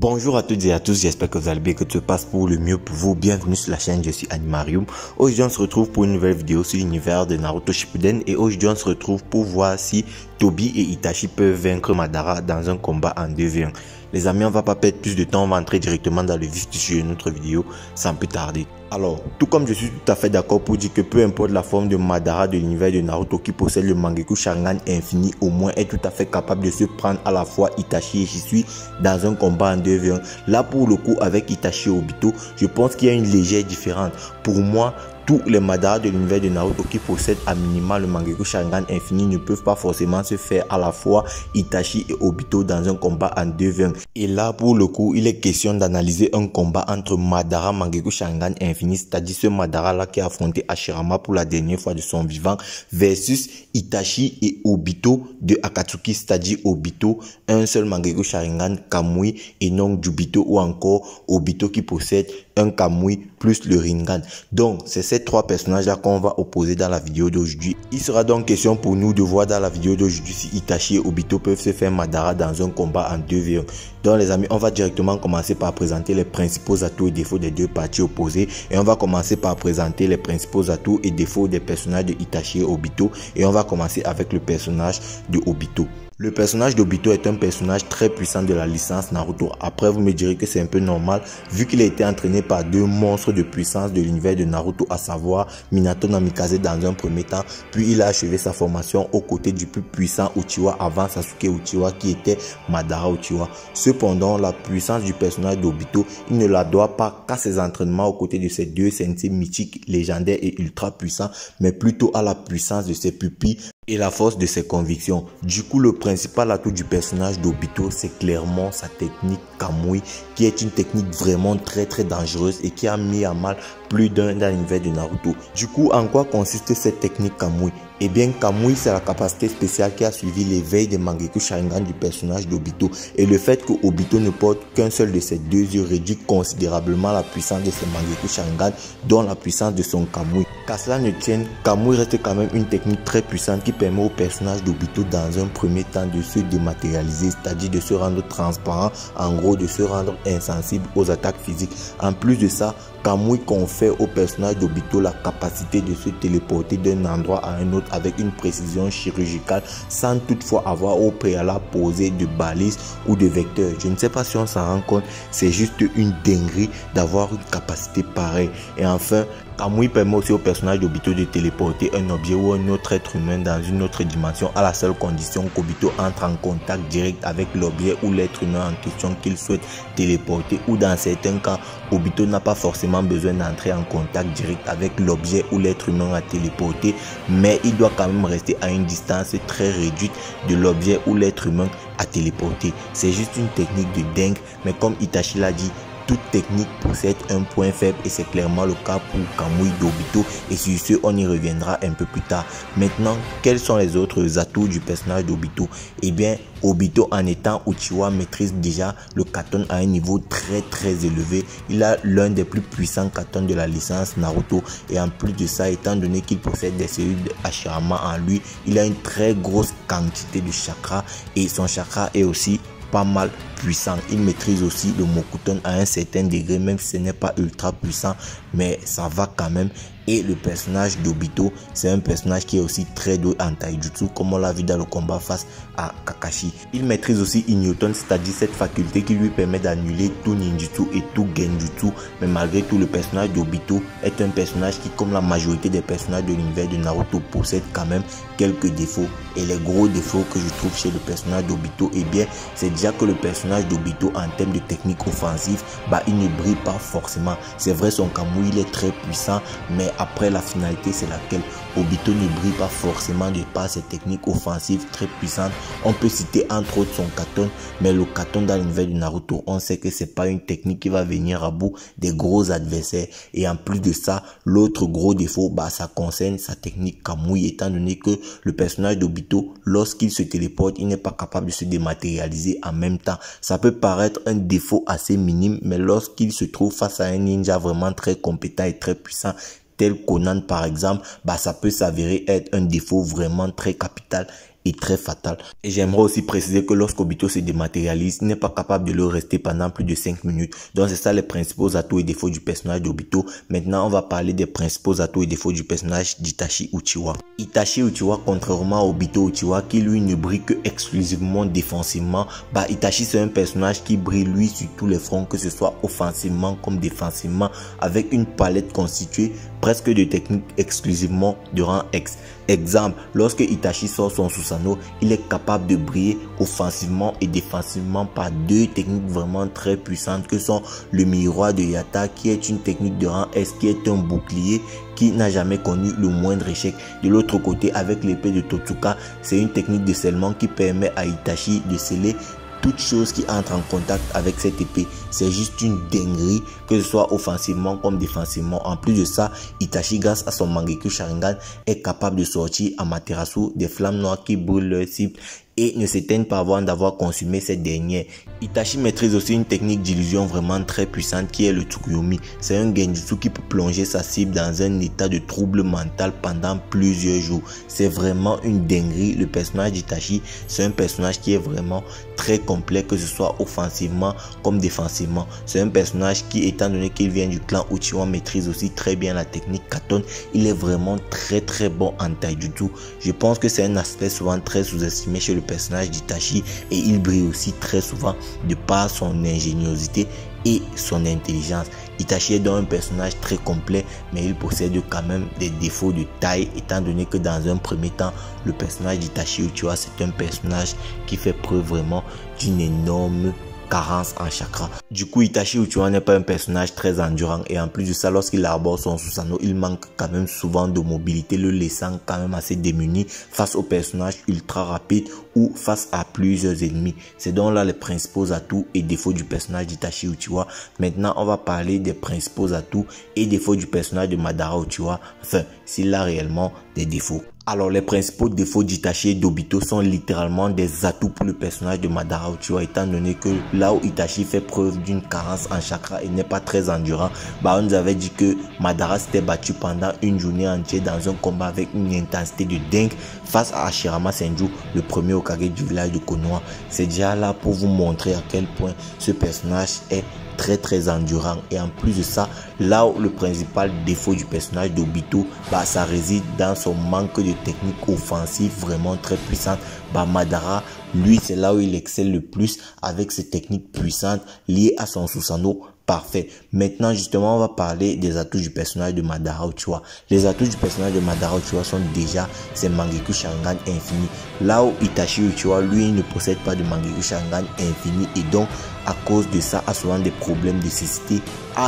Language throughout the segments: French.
Bonjour à toutes et à tous, j'espère que vous allez bien, que tout se passe pour le mieux pour vous. Bienvenue sur la chaîne, je suis Animarium. Aujourd'hui on se retrouve pour une nouvelle vidéo sur l'univers de Naruto Shippuden et aujourd'hui on se retrouve pour voir si Tobi et Itachi peuvent vaincre Madara dans un combat en 2v1. Les amis, on va pas perdre plus de temps, on va entrer directement dans le vif du sujet de notre vidéo sans plus tarder. Alors, tout comme je suis tout à fait d'accord pour dire que peu importe la forme de Madara de l'univers de Naruto qui possède le Mangekyou Sharingan infini, au moins est tout à fait capable de se prendre à la fois Itachi et Shisui dans un combat en 2v1. Là, pour le coup, avec Itachi et Obito, je pense qu'il y a une légère différence. Pour moi, tous les Madara de l'univers de Naruto qui possèdent à minima le Mangekyou Sharingan infini ne peuvent pas forcément se faire à la fois Itachi et Obito dans un combat en 2v1. Et là, pour le coup, il est question d'analyser un combat entre Madara Mangekyou Sharingan infini, c'est-à-dire ce Madara là qui a affronté Hashirama pour la dernière fois de son vivant, versus Itachi et Obito de Akatsuki, c'est-à-dire Obito, un seul Mangekyou Sharingan Kamui et non Jubito, ou encore Obito qui possède un Kamui plus le Rinnegan. Donc, c'est ces trois personnages-là qu'on va opposer dans la vidéo d'aujourd'hui. Il sera donc question pour nous de voir dans la vidéo d'aujourd'hui si Itachi et Obito peuvent se faire Madara dans un combat en 2v1. Donc les amis, on va directement commencer par présenter les principaux atouts et défauts des deux parties opposées. Et on va commencer par présenter les principaux atouts et défauts des personnages de Itachi et Obito. Et on va commencer avec le personnage de Obito. Le personnage d'Obito est un personnage très puissant de la licence Naruto. Après, vous me direz que c'est un peu normal vu qu'il a été entraîné par deux monstres de puissance de l'univers de Naruto, à savoir Minato Namikaze dans un premier temps, puis il a achevé sa formation aux côtés du plus puissant Uchiwa avant Sasuke Uchiwa qui était Madara Uchiwa. Cependant, la puissance du personnage d'Obito, il ne la doit pas qu'à ses entraînements aux côtés de ces deux sensei mythiques, légendaires et ultra puissants, mais plutôt à la puissance de ses pupilles et la force de ses convictions. Du coup, le principal atout du personnage d'Obito, c'est clairement sa technique Kamui, qui est une technique vraiment très dangereuse et qui a mis à mal plus d'un dans l'univers de Naruto. Du coup, en quoi consiste cette technique Kamui? Eh bien, Kamui, c'est la capacité spéciale qui a suivi l'éveil des Mangekyou Sharingan du personnage d'Obito. Et le fait que Obito ne porte qu'un seul de ses deux yeux réduit considérablement la puissance de ses Mangekyou Sharingan, dont la puissance de son Kamui. Qu'à cela ne tienne, Kamui reste quand même une technique très puissante qui permet au personnage d'Obito dans un premier temps de se dématérialiser, c'est-à-dire de se rendre transparent, en gros de se rendre insensible aux attaques physiques. En plus de ça, Kamui confère au personnage d'Obito la capacité de se téléporter d'un endroit à un autre avec une précision chirurgicale sans toutefois avoir au préalable posé de balises ou de vecteurs. Je ne sais pas si on s'en rend compte, c'est juste une dinguerie d'avoir une capacité pareille. Et enfin, Kamui permet aussi au personnage d'Obito de téléporter un objet ou un autre être humain dans une autre dimension à la seule condition qu'Obito entre en contact direct avec l'objet ou l'être humain en question qu'il souhaite téléporter, ou dans certains cas, Obito n'a pas forcément besoin d'entrer en contact direct avec l'objet ou l'être humain à téléporter, mais il doit quand même rester à une distance très réduite de l'objet ou l'être humain à téléporter. C'est juste une technique de dingue, mais comme Itachi l'a dit, toute technique possède un point faible et c'est clairement le cas pour Kamui d'Obito, et sur ce on y reviendra un peu plus tard. Maintenant, quels sont les autres atouts du personnage d'Obito? Eh bien, Obito, en étant Uchiwa, maîtrise déjà le Katon à un niveau très élevé. Il a l'un des plus puissants Katon de la licence Naruto, et en plus de ça, étant donné qu'il possède des cellules de Hashirama en lui, il a une très grosse quantité de chakra et son chakra est aussi pas mal puissant. Il maîtrise aussi le Mokuton à un certain degré, même si ce n'est pas ultra puissant, mais ça va quand même. Et le personnage d'Obito, c'est un personnage qui est aussi très doué en taijutsu, comme on l'a vu dans le combat face à Kakashi. Il maîtrise aussi Inyoton, c'est-à-dire cette faculté qui lui permet d'annuler tout ninjutsu et tout genjutsu. Mais malgré tout, le personnage d'Obito est un personnage qui, comme la majorité des personnages de l'univers de Naruto, possède quand même quelques défauts. Et les gros défauts que je trouve chez le personnage d'Obito, eh bien, c'est déjà que le personnage d'Obito, en termes de technique offensive, il ne brille pas forcément. C'est vrai, son Kamui, il est très puissant, mais après la finalité, c'est laquelle? Obito ne brille pas forcément de par ses techniques offensives très puissantes. On peut citer entre autres son Katon, mais le Katon dans l'univers de Naruto, on sait que c'est pas une technique qui va venir à bout des gros adversaires. Et en plus de ça, l'autre gros défaut, ça concerne sa technique Kamui, étant donné que le personnage d'Obito, lorsqu'il se téléporte, il n'est pas capable de se dématérialiser en même temps. Ça peut paraître un défaut assez minime, mais lorsqu'il se trouve face à un ninja vraiment très compétent et très puissant, tel Conan par exemple, ça peut s'avérer être un défaut vraiment très capital. est très fatal. Et j'aimerais aussi préciser que lorsqu'Obito se dématérialise, il n'est pas capable de le rester pendant plus de 5 minutes. Donc c'est ça les principaux atouts et défauts du personnage d'Obito. Maintenant on va parler des principaux atouts et défauts du personnage d'Itachi Uchiwa. Itachi Uchiwa, contrairement à Obito Uchiwa qui lui ne brille que exclusivement défensivement, Itachi c'est un personnage qui brille lui sur tous les fronts, que ce soit offensivement comme défensivement, avec une palette constituée presque de techniques exclusivement de rang X. Exemple, lorsque Itachi sort son Susanoo, il est capable de briller offensivement et défensivement par deux techniques vraiment très puissantes que sont le miroir de Yata qui est une technique de rang S, qui est un bouclier qui n'a jamais connu le moindre échec. De l'autre côté, avec l'épée de Totsuka, c'est une technique de scellement qui permet à Itachi de sceller toute chose qui entre en contact avec cette épée. C'est juste une dinguerie, que ce soit offensivement comme défensivement. En plus de ça, Itachi, grâce à son Mangekyou Sharingan, est capable de sortir à Amaterasu des flammes noires qui brûlent leur cible et ne s'éteignent pas avant d'avoir consumé cette dernière. Itachi maîtrise aussi une technique d'illusion vraiment très puissante qui est le Tsukuyomi. C'est un genjutsu qui peut plonger sa cible dans un état de trouble mental pendant plusieurs jours. C'est vraiment une dinguerie. Le personnage d'Itachi, c'est un personnage qui est vraiment très complet, que ce soit offensivement comme défensivement. C'est un personnage qui, étant donné qu'il vient du clan Uchiwa, maîtrise aussi très bien la technique Katon. Il est vraiment très bon en taijutsu. Je pense que c'est un aspect souvent très sous-estimé chez le personnage d'Itachi et il brille aussi très souvent de par son ingéniosité et son intelligence. Itachi est donc un personnage très complet, mais il possède quand même des défauts de taille, étant donné que dans un premier temps, le personnage d'Itachi Uchiwa, c'est un personnage qui fait preuve vraiment d'une énorme carence en chakra. Du coup, Itachi Uchiwa n'est pas un personnage très endurant et en plus de ça, lorsqu'il arbore son Susanoo, il manque quand même souvent de mobilité, le laissant quand même assez démuni face aux personnages ultra rapides ou face à plusieurs ennemis. C'est donc là les principaux atouts et défauts du personnage d'Itachi Uchiwa. Maintenant, on va parler des principaux atouts et défauts du personnage de Madara Uchiwa, enfin, s'il a réellement des défauts. Alors les principaux défauts d'Itachi et d'Obito sont littéralement des atouts pour le personnage de Madara Uchiwa, étant donné que là où Itachi fait preuve d'une carence en chakra et n'est pas très endurant, on nous avait dit que Madara s'était battu pendant une journée entière dans un combat avec une intensité de dingue face à Hashirama Senju, le premier Hokage du village de Konoha. C'est déjà là pour vous montrer à quel point ce personnage est très endurant. Et en plus de ça, là où le principal défaut du personnage d'Obito, ça réside dans son manque de technique offensive vraiment très puissante. Madara, lui, c'est là où il excelle le plus avec ses techniques puissantes liées à son Susanoo parfait. Maintenant, justement, on va parler des atouts du personnage de Madara Uchiwa. Les atouts du personnage de Madara Uchiwa sont déjà ses Mangekyou Sharingan infini. Là où Itachi Uchiwa, lui, il ne possède pas de Mangekyou Sharingan infini et donc, à cause de ça, a souvent des problèmes de cécité.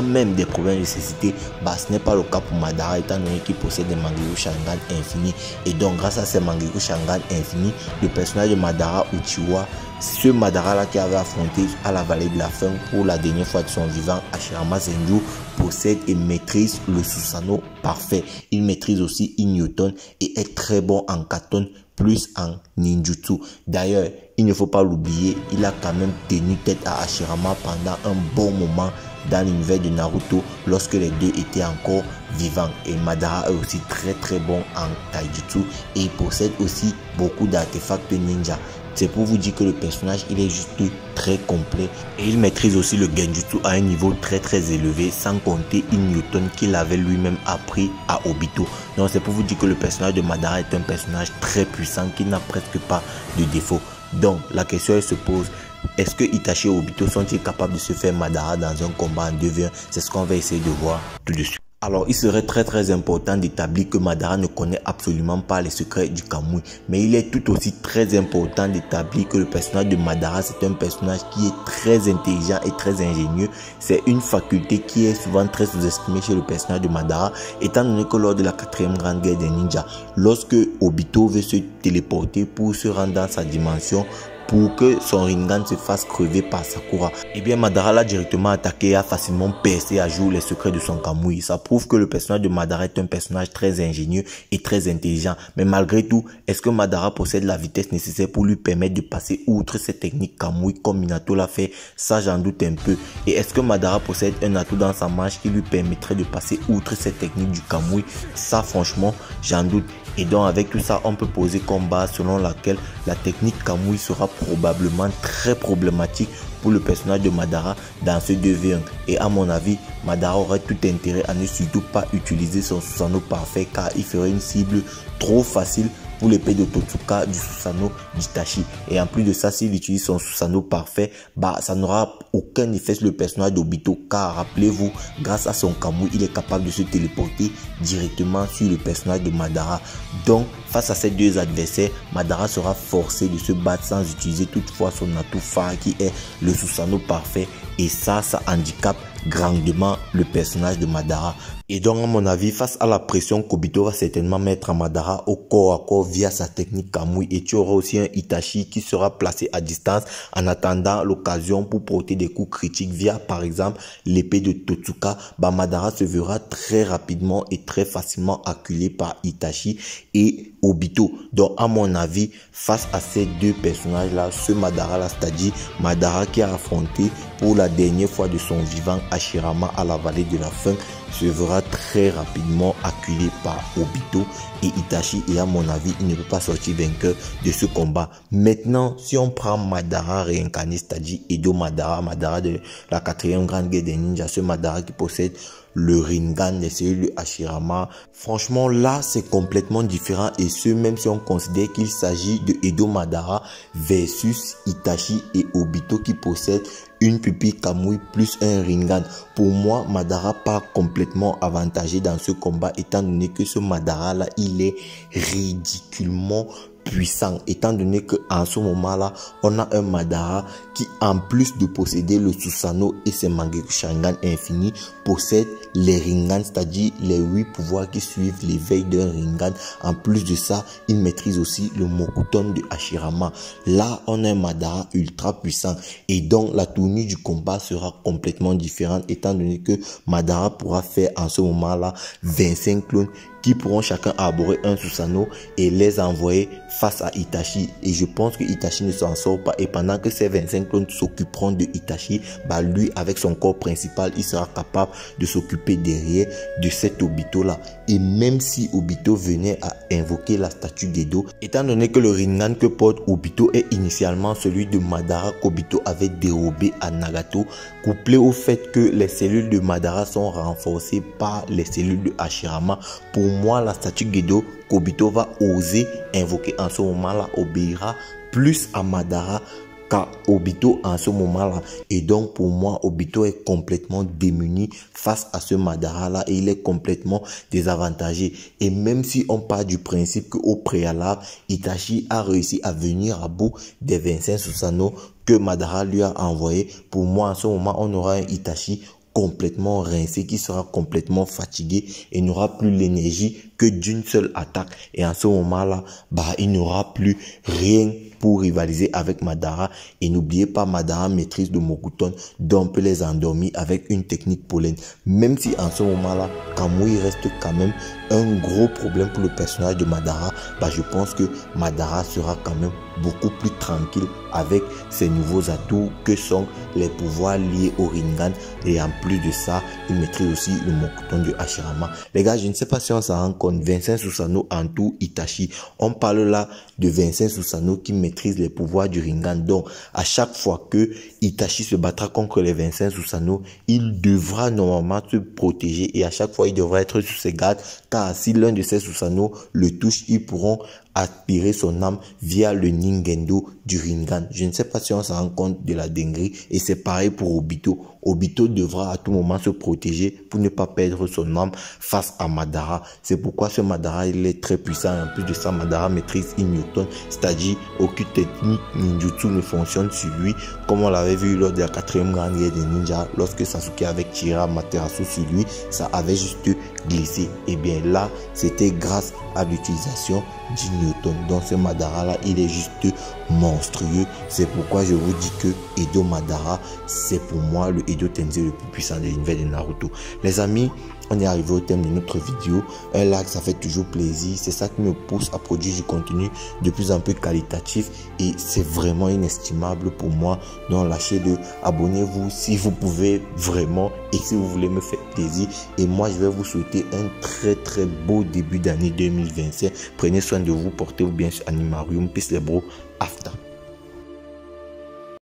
Même des problèmes de cécité, ce n'est pas le cas pour Madara, étant donné qu'il possède des Mangekyou Sharingan infini. Et donc, grâce à ces Mangekyou Sharingan infini, le personnage de Madara Uchiwa, ce Madara là qui avait affronté à la vallée de la faim pour la dernière fois de son vivant, Hashirama Senju, possède et maîtrise le Susanoo parfait. Il maîtrise aussi Inyoton et est très bon en Katon plus en ninjutsu. D'ailleurs, il ne faut pas l'oublier, il a quand même tenu tête à Hashirama pendant un bon moment dans l'univers de Naruto lorsque les deux étaient encore vivants. Et Madara est aussi très bon en taijutsu et il possède aussi beaucoup d'artefacts ninja. C'est pour vous dire que le personnage, il est juste très complet et il maîtrise aussi le genjutsu à un niveau très élevé, sans compter Inyoton qu'il avait lui-même appris à Obito. Donc c'est pour vous dire que le personnage de Madara est un personnage très puissant qui n'a presque pas de défaut. Donc la question elle se pose, est-ce que Itachi et Obito sont-ils capables de se faire Madara dans un combat en 2v1? C'est ce qu'on va essayer de voir tout de suite. Alors, il serait très important d'établir que Madara ne connaît absolument pas les secrets du Kamui. Mais il est tout aussi très important d'établir que le personnage de Madara, c'est un personnage qui est très intelligent et très ingénieux. C'est une faculté qui est souvent très sous-estimée chez le personnage de Madara, étant donné que lors de la 4e grande guerre des ninjas, lorsque Obito veut se téléporter pour se rendre dans sa dimension, pour que son Rinnegan se fasse crever par Sakura, et bien Madara l'a directement attaqué et a facilement percé à jour les secrets de son Kamui. Ça prouve que le personnage de Madara est un personnage très ingénieux et très intelligent. Mais malgré tout, est-ce que Madara possède la vitesse nécessaire pour lui permettre de passer outre cette technique Kamui comme Minato l'a fait? Ça, j'en doute un peu. Et est-ce que Madara possède un atout dans sa manche qui lui permettrait de passer outre cette technique du Kamui? Ça, franchement, j'en doute. Et donc avec tout ça, on peut poser comme base selon laquelle la technique Kamui sera probablement très problématique pour le personnage de Madara dans ce 2v1. Et à mon avis, Madara aurait tout intérêt à ne surtout pas utiliser son Susanoo parfait, car il ferait une cible trop facile pour l'épée de Totsuka du Susanoo d'Itachi. Et en plus de ça, s'il utilise son Susanoo parfait, ça n'aura aucun effet sur le personnage d'Obito, car rappelez-vous, grâce à son Kamui, il est capable de se téléporter directement sur le personnage de Madara. Donc, face à ces deux adversaires, Madara sera forcé de se battre sans utiliser toutefois son atout phare qui est le Susanoo parfait. Et ça handicape grandement le personnage de Madara. Et donc à mon avis, face à la pression qu'Obito va certainement mettre à Madara au corps à corps via sa technique Kamui, et tu auras aussi un Itachi qui sera placé à distance en attendant l'occasion pour porter des coups critiques via par exemple l'épée de Totsuka, Madara se verra très rapidement et très facilement acculé par Itachi et Obito. Donc à mon avis, face à ces deux personnages là, ce Madara là, c'est-à-dire Madara qui a affronté pour la dernière fois de son vivant Hashirama à la vallée de la faim, se verra très rapidement acculé par Obito et Itachi, et à mon avis il ne peut pas sortir vainqueur de ce combat. Maintenant, si on prend Madara réincarné, c'est-à-dire Edo Madara, Madara de la 4e grande guerre des ninjas, ce Madara qui possède le Rinnegan, les cellules de Hashirama, franchement là c'est complètement différent, et ce même si on considère qu'il s'agit de Edo Madara versus Itachi et Obito qui possèdent une pupille Kamui plus un Rinnegan. Pour moi, Madara part complètement avantagé dans ce combat, étant donné que ce Madara là, il est ridiculement puissant, étant donné que en ce moment là on a un Madara qui, en plus de posséder le Susanoo et ses Mangekyou Sharingan infini, possède les Rinnegan, c'est-à-dire les 8 pouvoirs qui suivent l'éveil d'un Rinnegan. En plus de ça, il maîtrise aussi le Mokuton de Hashirama. Là on a un Madara ultra puissant, et donc la tournure du combat sera complètement différente, étant donné que Madara pourra faire en ce moment là 25 clones qui pourront chacun arborer un Susanoo et les envoyer face à Itachi. Et je pense que Itachi ne s'en sort pas, et pendant que ces 25 clones s'occuperont de Itachi, lui avec son corps principal, il sera capable de s'occuper derrière de cet Obito là. Et même si Obito venait à invoquer la statue d'Edo, étant donné que le Rinnegan que porte Obito est initialement celui de Madara qu'Obito avait dérobé à Nagato, couplé au fait que les cellules de Madara sont renforcées par les cellules de Hashirama, pour moi la statue d'Edo qu'Obito va oser invoquer en ce moment là obéira plus à Madara qu'à Obito en ce moment là. Et donc pour moi, Obito est complètement démuni face à ce Madara là, et il est complètement désavantagé. Et même si on part du principe qu'au préalable Itachi a réussi à venir à bout des 25 Susanoo que Madara lui a envoyé, pour moi en ce moment on aura un Itachi complètement rincé, qui sera complètement fatigué et n'aura plus l'énergie que d'une seule attaque. Et en ce moment là, il n'aura plus rien pour rivaliser avec Madara. Et n'oubliez pas, Madara maîtrise le Mokuton, dont on peut les endormir avec une technique pollen. Même si en ce moment là, Kamui reste quand même un gros problème pour le personnage de Madara, je pense que Madara sera quand même beaucoup plus tranquille avec ses nouveaux atouts que sont les pouvoirs liés au Rinnegan. Et en plus de ça, il maîtrise aussi le Mokuton de Hashirama. Les gars, je ne sais pas si on s'en rend compte, 25 Susanoo en tout Itachi. On parle là de 25 Susanoo qui maîtrisent les pouvoirs du Rinnegan. Donc, à chaque fois que Itachi se battra contre les 25 Susanoo, il devra normalement se protéger, et à chaque fois, il devra être sur ses gardes, car si l'un de ces Susanoo le touche, ils pourront aspirer son âme via le Ningendo du Rinnegan. Je ne sais pas si on s'en rend compte de la dinguerie, et c'est pareil pour Obito. Obito devra à tout moment se protéger pour ne pas perdre son âme face à Madara. C'est pourquoi ce Madara, il est très puissant. En plus de ça, Madara maîtrise Inyoton, c'est-à-dire aucune technique ninjutsu ne fonctionne sur lui, comme on l'avait vu lors de la 4e grande guerre des ninjas, lorsque Sasuke avec Chira Materasu sur lui, ça avait juste glissé. Et bien là, c'était grâce à l'utilisation d'Inyoton. Donc ce Madara là, il est juste monstrueux. C'est pourquoi je vous dis que Edo Madara, c'est pour moi le Edo Tensei le plus puissant de l'univers de Naruto. Les amis, on est arrivé au thème de notre vidéo. Un like, ça fait toujours plaisir. C'est ça qui me pousse à produire du contenu de plus en plus qualitatif et c'est vraiment inestimable pour moi. Donc lâchez-le, abonnez-vous si vous pouvez vraiment et si vous voulez me faire plaisir. Et moi, je vais vous souhaiter un très beau début d'année 2025. Prenez soin de vous, portez-vous bien sur Animarium. Peace les bros, after.